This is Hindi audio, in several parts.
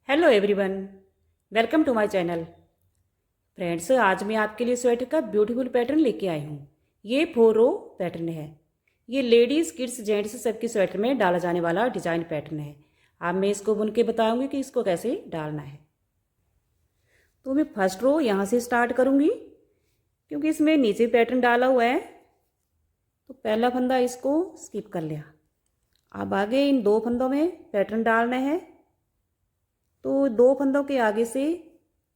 Hello everyone, welcome to my channel. Friends, आज मैं आपके लिए स्वेटर का ब्यूटीफुल पैटर्न लेके आई हूँ। ये 4 रो पैटर्न है। ये लेडीज़, किड्स, जेंट्स सबके स्वेटर में डाला जाने वाला डिजाइन पैटर्न है। अब मैं इसको बुन के बताऊँगी कि इसको कैसे डालना है। तो मैं फर्स्ट रो यहाँ से स्टार्ट करूँगी, क्योंकि इसमें नीचे पैटर्न डाला हुआ है। तो पहला फंदा इसको स्किप कर लिया। अब आगे इन 2 फंदों में पैटर्न डालना है। तो 2 फंदों के आगे से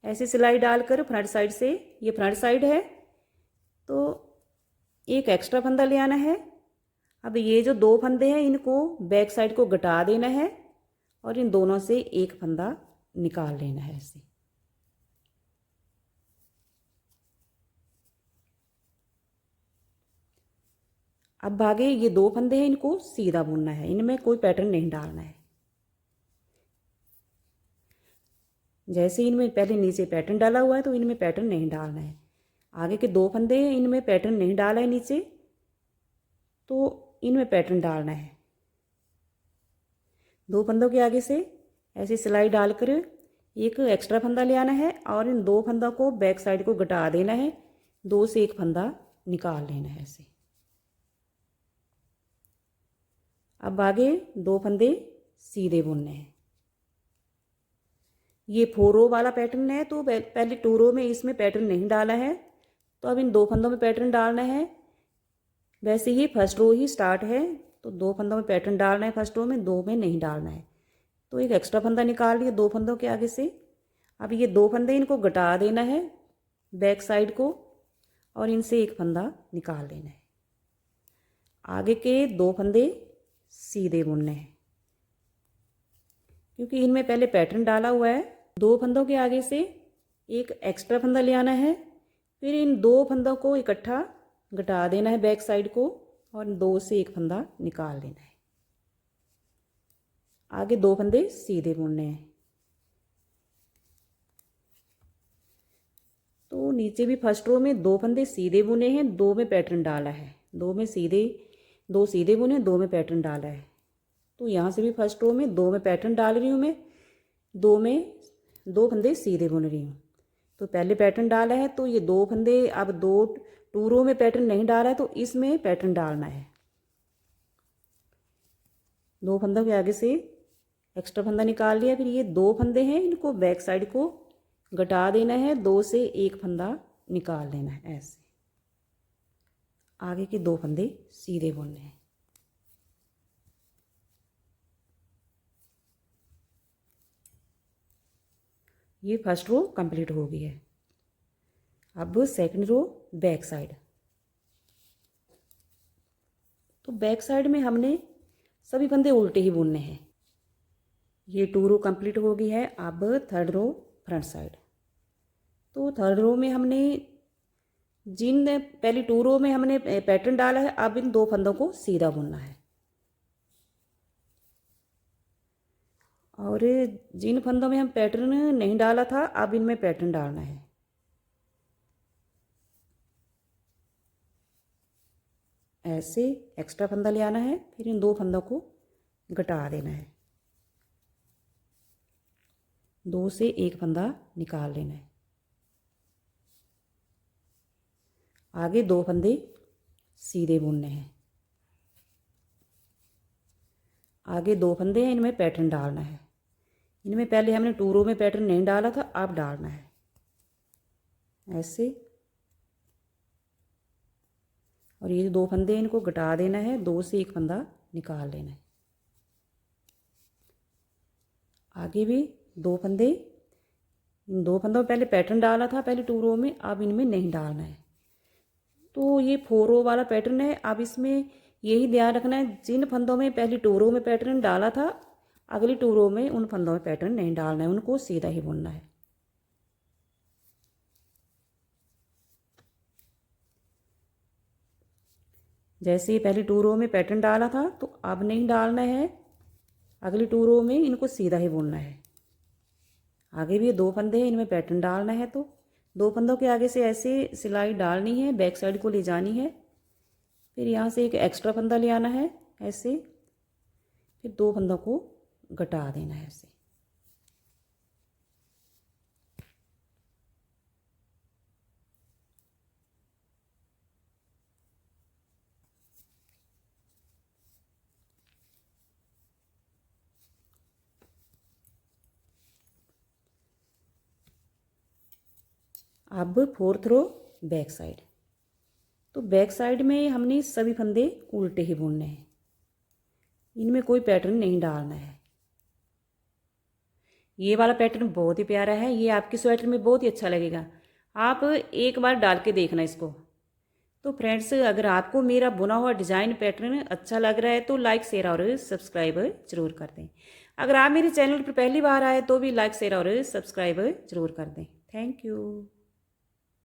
ऐसे सिलाई डालकर फ्रंट साइड से, ये फ्रंट साइड है, तो एक एक्स्ट्रा फंदा ले आना है। अब ये जो 2 फंदे हैं इनको बैक साइड को घटा देना है और इन दोनों से एक फंदा निकाल लेना है ऐसे। अब आगे ये 2 फंदे हैं, इनको सीधा बुनना है, इनमें कोई पैटर्न नहीं डालना है। जैसे इनमें पहले नीचे पैटर्न डाला हुआ है तो इनमें पैटर्न नहीं डालना है। आगे के 2 फंदे हैं, इनमें पैटर्न नहीं डाला है नीचे, तो इनमें पैटर्न डालना है। 2 फंदों के आगे से ऐसी सिलाई डालकर एक एक्स्ट्रा फंदा ले आना है और इन 2 फंदों को बैक साइड को घटा देना है। 2 से एक फंदा निकाल लेना है ऐसे। अब आगे 2 फंदे सीधे बुनने हैं। ये 4 रो वाला पैटर्न है, तो पहले 2 रो में इसमें पैटर्न नहीं डाला है, तो अब इन 2 फंदों में पैटर्न डालना है। वैसे ही फर्स्ट रो ही स्टार्ट है, तो 2 फंदों में पैटर्न डालना है फर्स्ट रो में, 2 में नहीं डालना है। तो एक एक्स्ट्रा फंदा निकाल लिया 2 फंदों के आगे से। अब ये 2 फंदे इनको घटा देना है बैक साइड को और इनसे एक फंदा निकाल लेना है। आगे के 2 फंदे सीधे बुनने हैं, क्योंकि इनमें पहले पैटर्न डाला हुआ है। 2 फंदों के आगे से एक एक्स्ट्रा फंदा ले आना है, फिर इन 2 फंदों को इकट्ठा घटा देना है बैक साइड को और 2 से एक फंदा निकाल लेना है। आगे 2 फंदे सीधे बुनने हैं। तो नीचे भी फर्स्ट रो में 2 फंदे सीधे बुने हैं, 2 में पैटर्न डाला है, 2 में सीधे, 2 सीधे बुने, 2 में पैटर्न डाला है। तो यहाँ से भी फर्स्ट रो में 2 में पैटर्न डाल रही हूँ मैं, 2 में 2 फंदे सीधे बुन रही हूँ। तो पहले पैटर्न डाला है, तो ये 2 फंदे, अब 2 रो में पैटर्न नहीं डाला है, तो इसमें पैटर्न डालना है। 2 फंदों के आगे से एक्स्ट्रा फंदा निकाल लिया, फिर ये 2 फंदे हैं, इनको बैक साइड को घटा देना है, 2 से एक फंदा निकाल लेना है ऐसे। आगे के 2 फंदे सीधे बुनने हैं। ये फर्स्ट रो कंप्लीट हो गई है। अब सेकंड रो बैक साइड। तो बैक साइड में हमने सभी फंदे उल्टे ही बुनने हैं। ये 2 रो कंप्लीट हो गई है। अब थर्ड रो फ्रंट साइड। तो थर्ड रो में हमने जिन पहली 2 रो में हमने पैटर्न डाला है, अब इन 2 फंदों को सीधा बुनना है और जिन फंदों में हम पैटर्न नहीं डाला था, अब इनमें पैटर्न डालना है। ऐसे एक्स्ट्रा फंदा ले आना है, फिर इन 2 फंदों को घटा देना है, 2 से एक फंदा निकाल लेना है। आगे 2 फंदे सीधे बुनने हैं। आगे 2 फंदे हैं, इनमें पैटर्न डालना है। इनमें पहले हमने 2 रो में पैटर्न नहीं डाला था, अब डालना है ऐसे। और ये 2 फंदे इनको घटा देना है, 2 से एक फंदा निकाल लेना है। आगे भी 2 फंदे, इन 2 फंदों में पहले पैटर्न डाला था पहले 2 रो में, अब इनमें नहीं डालना है। तो ये 4 रो वाला पैटर्न है। अब इसमें यही ध्यान रखना है, जिन फंदों में पहले 2 रो में पैटर्न डाला था, अगली 2 रो में उन फंदों में पैटर्न नहीं डालना है, उनको सीधा ही बुनना है। जैसे ही पहली 2 रो में पैटर्न डाला था, तो अब नहीं डालना है, अगली 2 रो में इनको सीधा ही बुनना है। आगे भी 2 फंदे हैं, इनमें पैटर्न डालना है, तो 2 फंदों के आगे से ऐसे सिलाई डालनी है, बैक साइड को ले जानी है, फिर यहाँ से एक एक्स्ट्रा फंदा ले आना है ऐसे, फिर 2 फंदों को घटा देना है ऐसे। अब फोर्थ रो बैक साइड। तो बैक साइड में हमने सभी फंदे उल्टे ही बुनने हैं, इनमें कोई पैटर्न नहीं डालना है। ये वाला पैटर्न बहुत ही प्यारा है, ये आपकी स्वेटर में बहुत ही अच्छा लगेगा। आप एक बार डाल के देखना इसको। तो फ्रेंड्स, अगर आपको मेरा बुना हुआ डिज़ाइन पैटर्न अच्छा लग रहा है तो लाइक शेयर और सब्सक्राइब जरूर कर दें। अगर आप मेरे चैनल पर पहली बार आए तो भी लाइक शेयर और सब्सक्राइब जरूर कर दें। Thank you.